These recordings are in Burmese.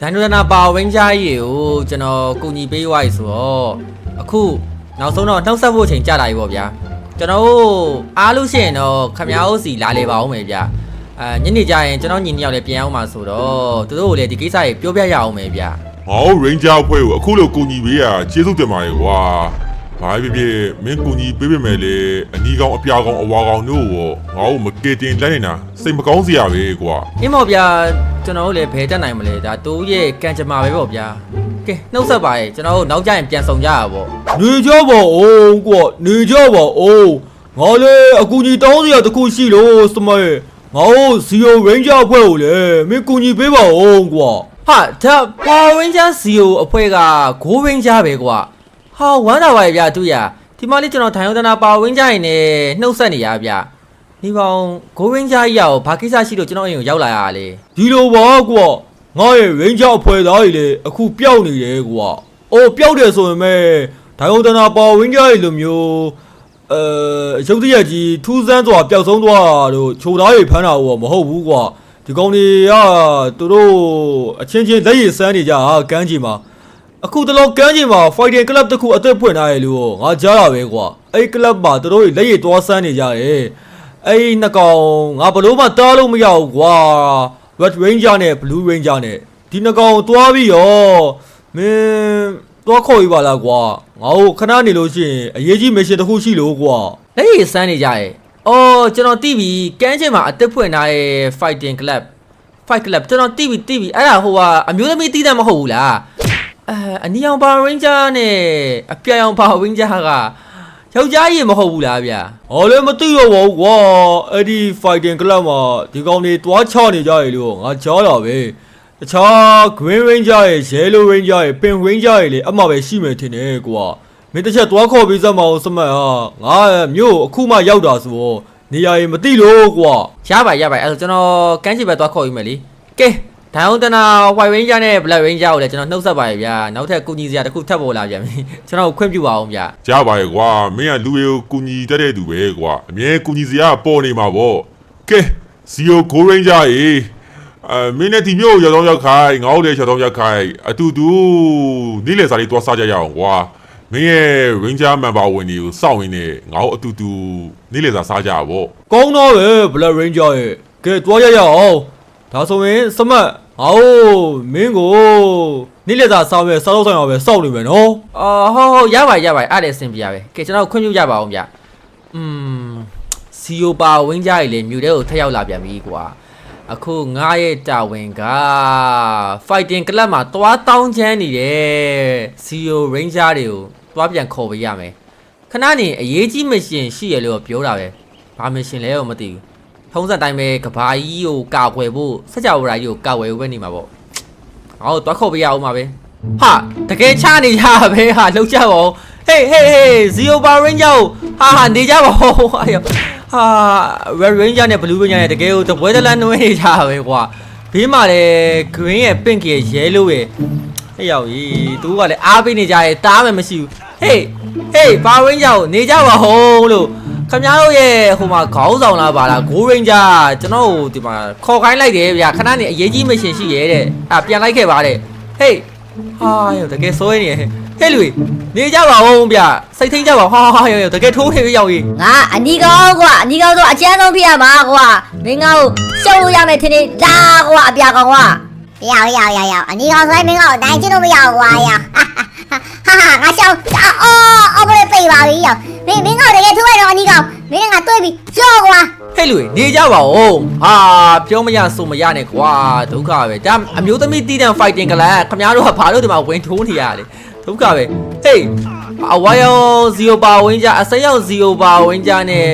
ဒန်ဒနာပါဝင်းချားရီကိုကျွန်တော်ကူညီပေးရွားဆိုတော့အခုနောက်ဆုံးတော့နှောက်ဆက်ဖို့ချိန်ကြတာပြီပေါ့ဗျာကျွန်တော်အားလို့ရှိရင်တော့ခမ ्या ဦးစီလာလေပါအောင်မယ်ဗျာညနေကျရင်ကျွန်တော်ညီနှစ်ယောက်လည်းပြန်အောင်ပါဆိုတော့သူတို့ကိုလည်းဒီကိစ္စကြီးပြောပြရအောင်မယ်ဗျာဟောရိန်ဂျာဖွဲ့ကိုအခုလိုကူညီပေးရကျေးဇူးတင်ပါတယ်ကွာဘာဖြစ်မင်းကူညီပေးပေမဲ့လေအနီးကောင်အပြာကောင်အဝါကောင်တို့ရောငါ့ကိုမကေတင်လိုက်နေတာစိတ်မကောင်းစရာပဲကွာအင်းမော်ဗျာကျွန်တော်တို့လည်းဘယ်တက်နိုင်မလဲဒါတိုးရဲ့ကံကြမ္မာပဲပေါ့ဗျာကဲနှုတ်ဆက်ပါရဲ့ကျွန်တော်တို့နောက်ကျရင်ပြန်ဆောင်ကြရပါနေကြပါဦးကွာနေကြပါဦးငါလည်းအကူကြီးတောင်းစရာတခုရှိလို့စမဲငါ့စီယိုရင်းဂျာအဖွဲ့ကိုလည်းမင်းကူညီပေးပါဦးကွာဟာဒါပါဝင်းချာစီယိုအဖွဲ့ကဂိုးဝင်းချာပဲကွာဟာဝမ်းသာပါရဲ့ဗျာသူရဒီမလေးကျွန်တော်ထိုင်ယုံတနာပါဝင်းချာရင်လည်းနှုတ်ဆက်နေရဗျာဒီပေါင်းဂိုးဝင်းချာကြီးရောဘာကိစ္စရှိလို့ကျွန်တော်အိမ်ကိုရောက်လာရတာလေဒီလိုပါကွာငါရဲ့ရင်းဂျာအဖွဲ့သားကြီးလေအခုပျောက်နေတယ်ကွာအိုးပျောက်တယ်ဆိုရင်မဲ့ထိုင်ယုံတနာပါဝင်းချာကြီးလိုမျိုးရုပ်တရက်ကြီးထူးဆန်းစွာပျောက်ဆုံးသွားလို့ချိုသားတွေဖမ်းတာတော့မဟုတ်ဘူးကွာဒီကောင်တွေကသူတို့အချင်းချင်းလက်ရည်စမ်းနေကြကန်းကြီးမှာအခုတလောကန်းကြီးမှာ fighting club တခုအသက်ဖွင့်ထားရလို့ငါကြားတာပဲကွာအဲ့ club မှာသူတို့လက်ရည်သွားစမ်းနေကြတယ်အဲ့နှစ်ကောင်ငါဘလို့မှတားလို့မရဘူးကွာ red ranger နဲ့ blue ranger နဲ့ဒီနှစ်ကောင်သွားပြီးရောမင်းသွားခေါ်ယူပါလားကွာငါ့ကိုခဏနေလို့ရှိရင်အရေးကြီးမစ်ရှင်တစ်ခုရှိလို့ကွာလက်ရည်စမ်းနေကြရဲ့အော်ကျွန်တော်တီးပြီးကန်းချင်းမှာအသက်ဖွင့်ထားတဲ့ fighting club fight club ကျွန်တော်တီးပြီးအဲ့ဒါဟိုကအမျိုးသမီးတီးတယ်မဟုတ်ဘူးလားအနီအောင်ပါဝင်းဂျာနဲ့အပြာရောင်ပါဝင်းဂျာကယောက်ျားကြီးမဟုတ်ဘူးလားဗျာဟောလည်းမသိတော့ပါဘူးကွာအဲ့ဒီ fighting club မှာဒီကောင်တွေတွားချနေကြရလို့ငါကြားတာပဲတခြား green ranger ရဲ့ yellow ranger ရဲ့ pink ranger ရဲ့လေအမှပဲရှိမယ်ထင်တယ်ကွာမင်းတစ်ချက်တွားခေါ်ပြီးစမ်းမအောင်စမတ်ဟာငါမြို့အခုမှရောက်တာဆိုတော့နေရာရင်မသိလို့ကွာရပါအဲ့ဒါကျွန်တော်ကန်းချီပဲတွားခေါ်ယူမယ်လေကဲဒိုင်အောင်တနာ white ranger နဲ့ black ranger ကိုလည်းကျွန်တော်နှုတ်ဆက်ပါရဲ့ဗျာနောက်ထပ်ကူညီစရာတစ်ခုထပ်ပေါ်လာပြန်ပြီကျွန်တော်ခွင့်ပြုပါအောင်ဗျာကြားပါရဲ့ကွာမင်းကလူတွေကိုကူညီတတ်တဲ့သူပဲကွာအမြဲကူညီစရာပေါ်နေမှာပေါ့ကဲ zero go ranger ရေမင်းနဲ့ဒီမျိုးရောက်တော့ရောက်ခိုင်းငါ့တို့လည်းရောက်တော့ရောက်ခိုင်းအတူတူနေ့လယ်စာလေးတွားစားကြရအောင်ကွာမင်းရဲ့ ranger member ဝင်တွေကိုစောင့်ရင်းနဲ့ငါ့အတူတူနေ့လယ်စာစားကြပါပေါ့ကောင်းတော့ပဲ black ranger ရဲ့ကဲတွားရအောင်ဒါဆိုရင်စမတ်ဟောမင်းကိုနေ့လက်သာစားပဲစားတော့ဆိုင်အောင်ပဲစောက်နေမယ်နော်ဟုတ်ရပါအဲ့ဒါအဆင်ပြေရပဲကဲကျွန်တော်ခွင့်ပြုကြပါအောင်ဗျစီယိုပါဝင်းကြရည်လေမြူတဲ့ကိုထက်ရောက်လာပြန်ပြီကွာအခုငါရဲ့တာဝန်က fighting club မှာတွားတောင်းချမ်းနေတဲ့စီယို ranger တွေကိုတွားပြန်ခေါ်ပေးရမယ်ခဏနေအရေးကြီးမရှင်ရှိရလို့ပြောတာပဲဘာမရှင်လဲတော့မသိဘူးထုံးစံတိုင်းပဲကဘာကြီးကိုကာကွယ်ဖို့စကြဝဠာကြီးကိုကာကွယ်ဖို့ပဲနေမှာပေါ့ဟောတွားခေါ်ပေးရအောင်ပါပဲဟာတကယ်ချနေကြပဲဟာလှုပ်ကြပါဦးဟေးဇီယိုပါရင်းကြောင့်ဟာနေကြပါဦးဟာ red ranger နဲ့ blue ranger နဲ့တကယ်ကိုတပွဲတလန်းနှွေးနေကြပဲကွာဘေးမှာလည်း green ရဲ့ pink ရဲ့ yellow ရဲ့အဲ့ရောက်ကြီးသူကလည်းအားပေးနေကြရဲ့တားမယ်မရှိဘူးဟေးပါရင်းကြောင့်နေကြပါဦးလို့ခင်ဗျားတို့ရဲ့ဟိုမှာခေါင်းဆောင်လာပါလား Go Ranger ကျွန်တော်တို့ဒီမှာခေါ်ခိုင်းလိုက်တယ်ဗျာခဏနေအရေးကြီးမရှင်ရှိရဲ့တဲ့ပြန်လိုက်ခဲ့ပါတဲ့ဟေးဟာရောတကယ်စိုးနေဟဲ့လူနေကြပါဦးဗျာစိတ်ထိန်ကြပါဟာရောတကယ်ထိုးနေပြီရောက်ကြီးငါအနီကောင်ကွာအနီကောင်ဆိုအချမ်းဆုံးဖြစ်ရမှာကွာမင်းငါ့ကိုရှုံးလို့ရမယ်ထင်နေလာကွာအပြာကောင်ကွာရောက်အနီကောင်ဆိုရင်မင်းငါ့ကိုနိုင်ချင်လို့မရဘူးကွာရောက်ဟာငါရှောင်းအော်ဘယ်ပြေးပါပြီရောက်မင်းငါ့တကယ်ထိုးရတော့အနီကောင်မင်းငါတွေ့ပြီကြော့ကွာဟဲ့လူနေကြပါဦးဟာပြောမရဆိုမရနဲ့ကွာဒုက္ခပဲဒါအမျိုးသမီးတီးတန်း fighting ကလည်းခင်ဗျားတို့ကဘာလို့ဒီမှာဝင်ထိုးနေရလဲဒုက္ခပဲဟေးအဝါရောဇီယိုပါဝင်းကြအစိမ်းရောင်ဇီယိုပါဝင်းကြနဲ့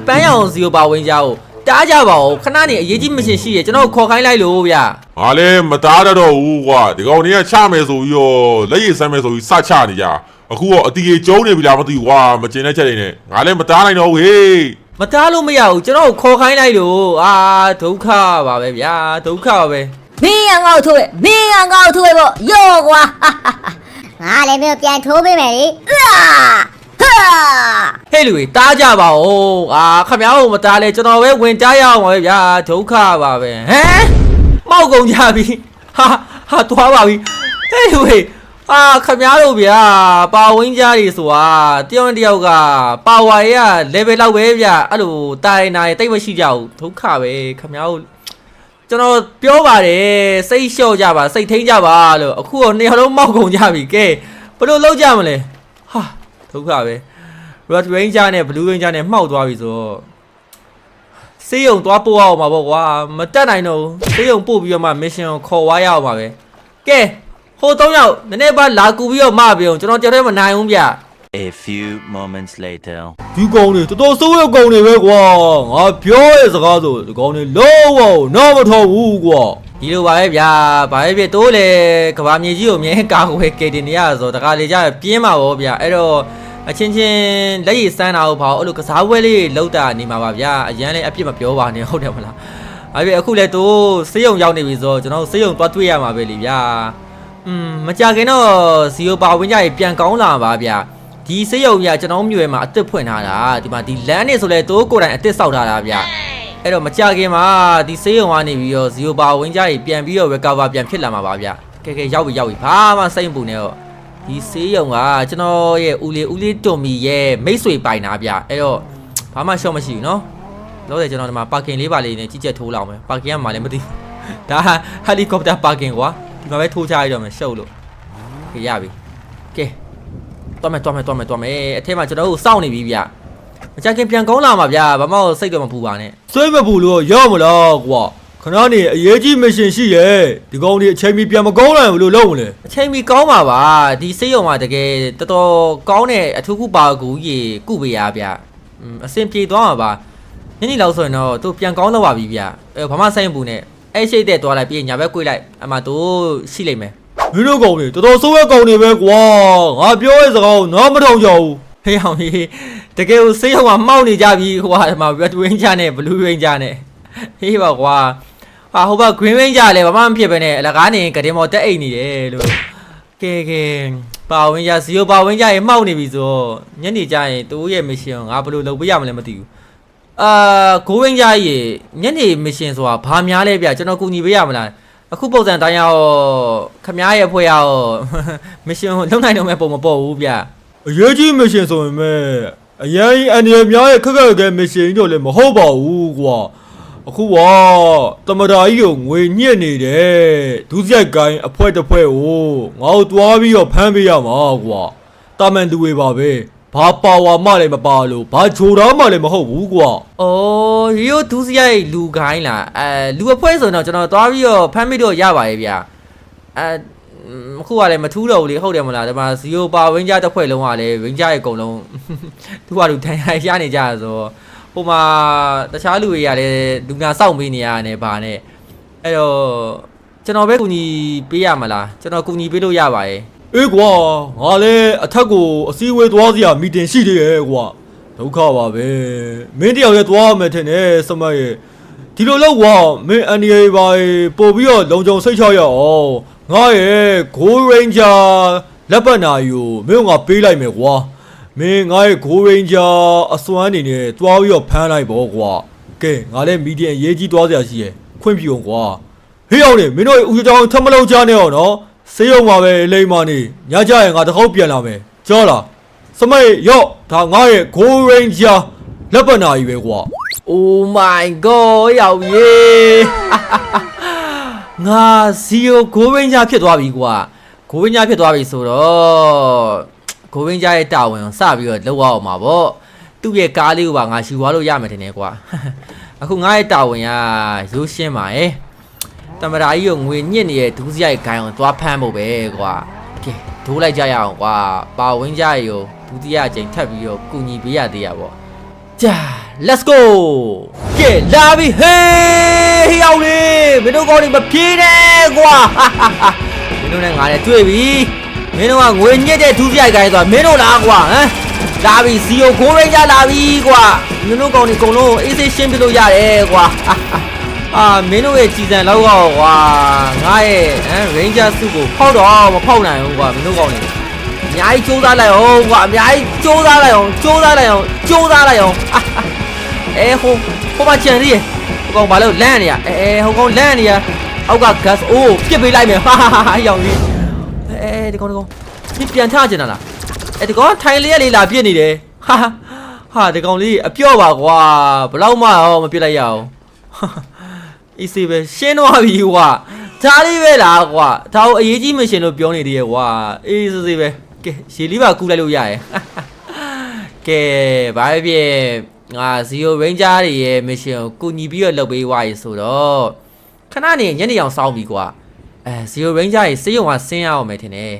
ပန်းရောင်ဇီယိုပါဝင်းကြကိုတားကြပါဦးခဏနေအရေးကြီးမရှင်ရှိရကျွန်တော်ခေါ်ခိုင်းလိုက်လို့ဗျာငါလည်းမတားတော့ဘူးကွာဒီကောင်တွေကချမယ်ဆိုပြီးတော့လက်ရည်ဆမ်းမယ်ဆိုပြီးစချနေကြအခုတော့အတီးကျုံးနေပြီလားမသိဘူးကွာမကျင်တဲ့ချက်တွေနဲ့ငါလည်းမတားနိုင်တော့ဘူးဟေးမတားလို့မရဘူးကျွန်တော်ခေါ်ခိုင်းလိုက်လို့ဒုက္ခပါပဲဗျာဒုက္ခပါပဲမင်းငါ့ကိုထိုးပေါ့ယောကွာငါလည်းမင်းပြန်ထိုးပေးမယ်လေဟဲ့လူတားကြပါဦးခင်ဗျားတို့မတားလဲကျွန်တော်ပဲဝင်ကြားရအောင်ပါပဲဗျာဒုက္ခပါပဲဟမ်မောက်ကုန်ကြပြီဟာ ဟာသွားပါပြီဟေးဝေးအာခမားတို့ဗျာပါဝင်းကြားတွေဆိုတာတယောက်တစ်ယောက်ကပါဝါရ level လောက်ပဲဗျအဲ့လိုတိုင်နိုင်တိတ်မရှိကြဘူးဒုက္ခပဲခမားတို့ကျွန်တော်ပြောပါတယ်စိတ်လျှော့ကြပါစိတ်ထိန်းကြပါလို့အခုတော့နှစ်ယောက်လုံးမောက်ကုန်ကြပြီကဲဘယ်လိုလုပ်ကြမလဲဟာဒုက္ခပဲ Red Ranger နဲ့ Blue Ranger နဲ့မှောက်သွားပြီဆိုစေးရုံသွားပို့အောင်ပါပေါ့ကွာမတက်နိုင်တော့စေးရုံပို့ပြီးတော့မှ mission ကိုခေါ်ဝါရအောင်ပါပဲကဲဟို3ယောက်နည်းနည်းပါလာကူပြီးတော့မပြောကျွန်တော်ကြောက်တယ်မနိုင်ဘူးဗျ A few moments later. ဒီကောင်တွေတော်တော်ဆိုးရကောင်တွေပဲကွာငါပြောရဲ့စကားဆိုဒီကောင်တွေလုံးဝနားမထောင်ဘူးကွာ ဒီလိုပါပဲဗျာဘာပဲဖြစ်တိုးလေကဘာမြေကြီးကိုမြဲကာကွယ်ကယ်တင်နေရဆိုတခါလေကြပြင်းမှာပေါ့ဗျာအဲ့တော့အချင်းချင်းလက်ရည်စမ်းတာဟုတ်ပါအဲ့လိုကစားပွဲလေးလောက်တာနေမှာပါဗျာအရန်လေးအပြစ်မပြောပါနဲ့ဟုတ်တယ်မလားအဲ့ဒီအခုလေတိုးစေးရုံရောက်နေပြီဆိုကျွန်တော်စေးရုံသွားတွေ့ရမှာပဲလေဗျာမကြခင်တော့ဇီယိုပါဝင်ကြရေပြန်ကောင်းလာပါဗျာဒီစေးရုံကြီးကျွန်တော်မြို့မှာအစ်စ်ဖွင့်ထားတာဒီမှာဒီလမ်းနေဆိုလဲတိုးကိုယ်တိုင်အစ်စ်စောက်ထားတာဗျာအဲ့တော့မကြခင်မှာဒီစေးရုံကနေပြီးတော့ဇီယိုပါဝင်ကြရေပြန်ပြီးတော့ recover ပြန်ဖြစ်လာမှာပါဗျာကဲရောက်ပြီဘာမှစိတ်မပူနဲ့တော့ဒီစေးရုံကကျွန်တော်ရဲ့ဦးလေးတွန်မီရဲ့မိတ်ဆွေပိုင်တာဗျအဲ့တော့ဘာမှရှော့မရှိဘူးနော်လို့တယ်ကျွန်တော်ဒီမှာပါကင်လေးပါလေးနဲ့ကြီးကြက်ထိုးလောက်မယ်ပါကင်ကမှလည်းမသိဒါဟယ်လီကော်ပတာပါကင်ကွာဒီမှာပဲထိုးချရတော့မယ်ရှုပ်လို့ကဲရပြီကဲသွားမယ်အထက်မှာကျွန်တော်တို့စောင့်နေပြီဗျမကြခင်ပြန်ကောင်းလာမှာဗျဘာမှစိတ်တော့မပူပါနဲ့ စိတ်မပူလို့ရောက်မလားကွာခဏနေအရေးကြီးမရှင်ရှိရဲ့ဒီကောင်တွေအချိန်မီပြန်မကောင်းနိုင်ဘူးလို့လုပ်မလဲ အချိန်မီကောင်းပါပါဒီစေးရုံမှာတကယ်တော်တော်ကောင်းတဲ့အထူးကူပါကူကြီးကုပေးရဗျအဆင်ပြေသွားမှာပါညနေလောက်ဆိုရင်တော့သူပြန်ကောင်းတော့ပါပြီဗျဘာမှစိတ်မပူနဲ့အဲ့ရှိတဲ့သွားလိုက်ပြီးညာဘက်ကွေးလိုက်အမှသူရှိလိမ့်မယ် မင်းတို့ကောင်တွေတော်တော်ဆိုးရကောင်တွေပဲကွာငါပြောရဲ့စကားကိုနားမထောင်ကြဘူး ဟေးအောင်ကြီးတကယ်ကိုစေးရုံမှာမှောက်နေကြပြီကွာဒီမှာ Red Ranger နဲ့ Blue Ranger နဲ့ဟေးပါကွာဟာဟိုဘက် Green Ranger လည်းဘာမှမဖြစ်ပဲနဲ့အလကားနေကတင်မော်တက်အိတ်နေတယ်လို့ကဲပါဝင်ကြဇီယိုပါဝင်ကြရေမှောက်နေပြီဆိုညနေကျရင်သူ့ရဲ့ mission ငါဘယ်လိုလုပ်ပေးရမလဲမသိဘူးGreen Ranger ရေညနေ mission ဆိုတာဘာများလဲဗျကျွန်တော်ကူညီပေးရမလားအခုပုံစံတိုင်းရောခမားရဲ့ဖွဲ့ရော mission လုံးနိုင်တော့မဲ့ပုံမပေါ်ဘူးဗျ အရေးကြီးမရှင်ဆိုရင်မဲ့အရင်အနေအများရဲ့ခက်ခက်ခဲမရှင်တော့လည်းမဟုတ်ပါဘူးကွာအခုကတမဒါကြီးကိုငွေညှစ်နေတယ်ဒုစရိုက်ကိုင်းအဖွဲတစ်ဖွဲကိုငါတို့တွားပြီးတော့ဖမ်းပေးရမှာကွာတာမန်သူတွေပါပဲဘာပါဝါမှလည်းမပါလို့ဘာဂျိုသားမှလည်းမဟုတ်ဘူးကွာ အော်ရိုးဒုစရိုက်လူခိုင်းလားလူအဖွဲဆိုတော့ကျွန်တော်သွားပြီးတော့ဖမ်းမိတော့ရပါရဲ့ဗျအခုကလည်းမထူးတော့ဘူးလေဟုတ်တယ်မလားဒီမှာဇီယိုပါဝင်းကြတစ်ဖွဲ့လုံးကလည်းဝင်းကြရဲ့အကုန်လုံးသူကလူထိုင်ရနေကြဆိုဟိုမှာတခြားလူတွေကလည်းလူနာစောင့်ပေးနေရတယ်ဗာနဲ့အဲ့တော့ကျွန်တော်ပဲကူညီပေးရမလားကျွန်တော်ကူညီပေးလို့ရပါရဲ့ အေးကွာငါလည်းအထက်ကိုအစည်းအဝေးသွားစရာမီတင်ရှိသေးရဲ့ကွာဒုက္ခပါပဲမင်းတယောက်ရဲ့သွားမယ်ထင်တယ်စမရဲ့ဒီလိုလောက်ကွာမင်းအန်ဒီအေပါပို့ပြီးတော့လုံခြုံစိတ်ချရအောင်ငါရဲ့ Gold Ranger လက်ပတ်နာယူမင်းကပေးလိုက်မယ်ကွာမင်းငါရဲ့ Gold Ranger အစွမ်းအနေနဲ့တွားပြီးတော့ဖမ်းလိုက်ပေါ့ကွာကဲငါလည်းမီဒီယံရေးကြီးသွားစရာရှိရဲ့ခွင့်ပြုအောင်ကွာဟေးအောင်နေမင်းတို့ဦးကြောင်ထမလုံးချနဲ့အောင်နော်စေးရုံမှာပဲလိမ့်မနေညကြရင်ငါတခေါက်ပြန်လာမယ်ကြောလားစမိတ်ရော့ဒါငါရဲ့ Gold Ranger လက်ပတ်နာကြီးပဲကွာ Oh my god ရောက်ရေငါဇီယိုGold Ranger ဖြစ်သွားပြီကွာGold Ranger ဖြစ်သွားပြီဆိုတော့Gold Ranger ရဲ့တာဝန်ကိုစပြီးတော့လောက်အောင်မှာပေါ့သူ့ရဲ့ကားလေးကိုပါငါယူသွားလို့ရမယ်ထင်တယ်ကွာအခုငါရဲ့တာဝန်ကရိုးရှင်းပါရဲ့တမရာကြီးကိုငွေညစ်နေတဲ့ဒူးစရိုက်ခိုင်းအောင်သွားဖမ်းဖို့ပဲကွာကဲဒိုးလိုက်ကြရအောင်ကွာပါဝင်းကြရေကိုဒုတိယအကြိမ်ထပ်ပြီးတော့ကူညီပေးရသေးရပေါ့ကြာ let's go ကဲလာပြီဟေးရောက်လေမင်းတို့ကောင်းနေမပြေးနဲ့ကွာမင်းတို့နဲ့ငါနဲ့တွေ့ပြီမင်းတို့ကငွေညစ်တဲ့ဒူးစရိုက်ခိုင်းဆိုတာမင်းတို့လားကွာဟမ်လာပြီဇီယိုGold Rangerလာပြီကွာမင်းတို့ကောင်းနေအကုန်လုံးအေးဆေးရှင်းပြလို့ရတယ်ကွာမင်းတို့ရဲ့ကြည်စံလောက်တော့ကွာငါရဲ့Ranger စုကိုဖောက်တော့မဖောက်နိုင်ဘူးကွာမင်းတို့ကောင်းနေအများကြီးစူးစမ်းလိုက်အောင်ကွာအများကြီးစူးစမ်းလိုက်အောင်ဟိုမှာကြံသေးရဲ့ဟိုကောင်ဘာလို့လန့်နေရဟိုကောင်လန့်နေရ အောက်က gas အိုးပြစ်ပေးလိုက်မယ်ဟာရောင်ကြီးဒီကောင်ပြပြန်ထကျင်တာလားဒီကောင်ထိုင်လေးရလေးလာပြစ်နေတယ်ဟာဒီကောင်လေးအပြော့ပါကွာဘလောက်မှရောမပြစ်လိုက်ရအောင်အေးစေးပဲရှင်းသွားပြီကွာဒါလေးပဲလားကွာဒါကိုအရေးကြီးမရှင်လို့ပြောနေသေးရဲ့ကွာအေးစေးပဲကဲရေလေးပါကူးလိုက်လို့ရရဲ့ကဲဘာဖြစ်ငါ Zero Ranger တွေရဲ့ mission ကိုကူညီပြီးတော့လုပ်ပေးသွားရေဆိုတော့ခဏနေညနေအောင်စောင်းပြီကွာZero Ranger တွေစေးရုံကဆင်းရအောင်မယ်ထင်တယ်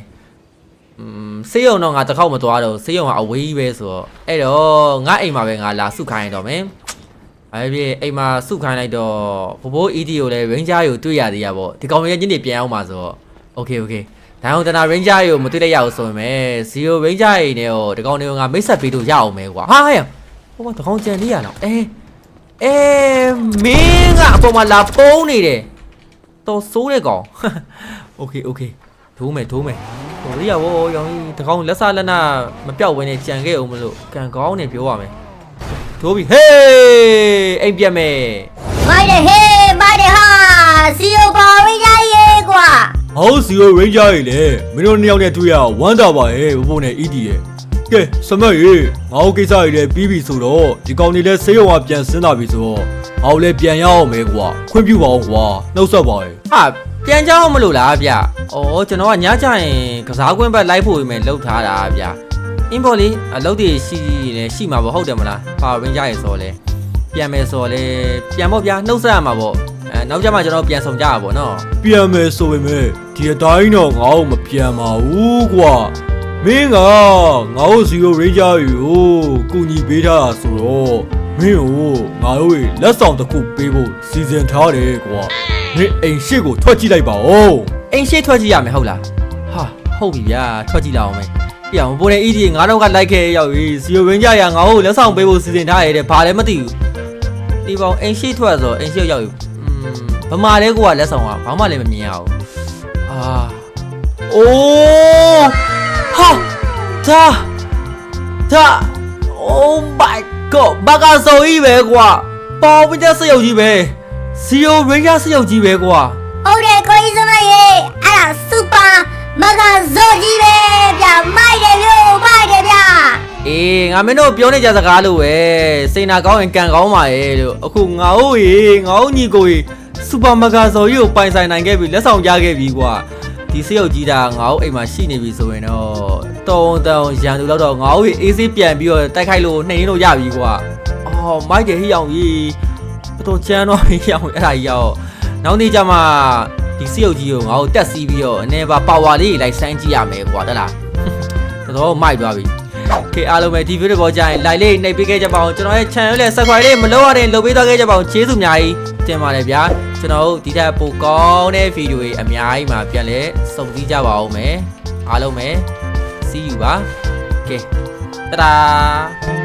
စေးရုံတော့ငါတစ်ခေါက်မသွားတော့စေးရုံကအဝေးကြီးပဲဆိုတော့အဲ့တော့ငါအိမ်မှာပဲငါလာစုခိုင်းတော့မယ်ဘာဖြစ်အိမ်မှာစုခိုင်းလိုက်တော့ဘိုး ED ကိုလည်း Ranger ကိုတွေ့ရသေးရပေါ့ဒီကောင်ရဲ့ညနေပြန်အောင်ပါဆိုတော့ Okay ဒါအောင်တနာ Ranger ကိုမတွေ့လိုက်ရအောင်ဆိုရင်ပဲZero Ranger တွေနဲ့တော့ဒီကောင်တွေကိုငါမိတ်ဆက်ပေးလို့ရအောင်မယ်ကွာဟာဟဲ့ဟိုမှာဒီကောင်ကြံလေးရတော့မင်းကအပေါ်မှာလာပုံးနေတယ်တော်ဆိုးတဲ့ကောင် Okay ထိုးမယ်ဟိုလေးရဝရောင်ဒီကောင်လက်စားလက်နာမပြောက်ဝင်းနဲ့ကြံခဲ့အောင်မလို့ကန်ကောင်းနေပြောရမယ်ထိုးပြီဟေးအိမ်ပြတ်မယ် မိုက်တယ်ဟေးမိုက်တယ်ဟာစီယိုပါဝင်းကြီးရေကွာ ဟောစီယိုရင်းကြရေလေမင်းတို့နှစ်ယောက်နဲ့တွေ့ရဝမ်းသာပါရဲ့ဘိုးနဲ့ ED ရဲ့ကဲစမတ်ရေငါ့ကိစ္စတွေလည်းပြီးပြီဆိုတော့ဒီကောင်တွေလည်းဆေးရုံကပြန်ဆင်းလာပြီဆိုတော့ငါ့လည်းပြန်ရအောင်မယ်ကွာခွင့်ပြုပါအောင်ကွာနှုတ်ဆက်ပါရဲ့ ဟာပြန်ကြအောင်မလို့လားဗျဩကျွန်တော်ကညကျရင်ကစားကွင်းဘက်လိုက်ဖို့ပဲလှုပ်ထားတာဗျအင်းပေါ်လေးအလုပ်တွေရှိမှာပေါ့ဟုတ်တယ်မလားပါဝင်ကြရေဆိုလဲပြန်မယ်ဆိုလဲပြန်ပေါ့ဗျာနှုတ်ဆက်ရမှာပေါ့နောက်ကျမှကျွန်တော်ပြန်ဆောင်ကြရပါပေါ့နော် ပြန်မယ်ဆိုပေမဲ့ဒီအတိုင်းတော့ငါ့ကိုမပြန်ပါဘူးကွာမင်းကငါ့စီယိုရိန်းကြရီကိုကူညီပေးထားတာဆိုတော့မင်းကိုငါတို့လက်ဆောင်တစ်ခုပေးဖို့စီစဉ်ထားတယ်ကွာမင်းအိမ်ရှိကိုထွက်ကြည့်လိုက်ပါဦး အိမ်ရှိထွက်ကြည့်ရမယ်ဟုတ်လားဟာဟုတ်ပြီဗျာထွက်ကြည့်လိုက်အောင်မယ်ပြအောင်ဘိုးနဲ့ ED ငါတော့ကလိုက်ခဲ့ရောက်ပြီစီယိုရင်းကြရငါ့ကိုလက်ဆောင်ပေးဖို့စီစဉ်ထားရတဲ့ဘာလည်းမသိဘူးဒီပေါင်းအိမ်ရှိထွက်ဆိုအိမ်ရှိရောက်ပြီဗမာလဲကိုကလက်ဆောင်ကဘာမှလည်းမမြင်ရဘူးအိုးဟာဒါ Oh my god ဘာကဆိုကြီးပဲကွာပေါ်ပကြစရုပ်ကြီးပဲစီယိုရင်းကြစရုပ်ကြီးပဲကွာ ဟုတ်တယ်ကိုကြီးစမရေအဲ့ဒါစူပါမဂါဇိုကြီးပဲဗျမိုက်တယ်ဗျအေးငါမင်းတို့ပြောနေကြစကားလို့ပဲစိန်နာကောင်းရင်ကန်ကောင်းပါရဲ့လို့အခုငါ့ညီကိုစူပါမဂါဆိုကြီးကိုပိုင်ဆိုင်နိုင်ခဲ့ပြီလက်ဆောင်ရခဲ့ပြီကွာဒီစရုပ်ကြီးတာငါ့အိမ်မှာရှိနေပြီဆိုရင်တော့တောင်းရန်သူတော့ငါ့အေးဆေးပြန်ပြီးတော့တိုက်ခိုက်လို့နှိမ်လို့ရပြီကွာအော်မိုက်တယ်ဟိအောင်ကြီးတော့ကျန်းတော့ဟိအောင်အဲ့ဒါကြီးရောနောက်နေ့ကျမှဒီစရုပ်ကြီးကိုငါ့တက်စီးပြီးတော့အနေပါပါဝါလေးလိုက်စမ်းကြည့်ရမယ်ကွာတက်လားတော့မိုက်သွားပြီကဲအားလုံးပဲဒီဗီဒီယိုပေါ်ကြရင် like လေးနှိပ်ပေးခဲ့ကြပါအောင်ကျွန်တော်ရဲ့ channel လေး subscribe လေးမလုပ်ရတဲ့လုပ်ပေးသွားခဲ့ကြပါအောင်ကျေးဇူးအများကြီးတင်ပါတယ်ဗျာကျွန်တော်တို့ဒီထက်ပိုကောင်းတဲ့ဗီဒီယိုတွေအများကြီးမှာပြန်လဲစုံစည်းကြပါအောင်မယ်အားလုံးပဲ see you ပါကဲတဒါ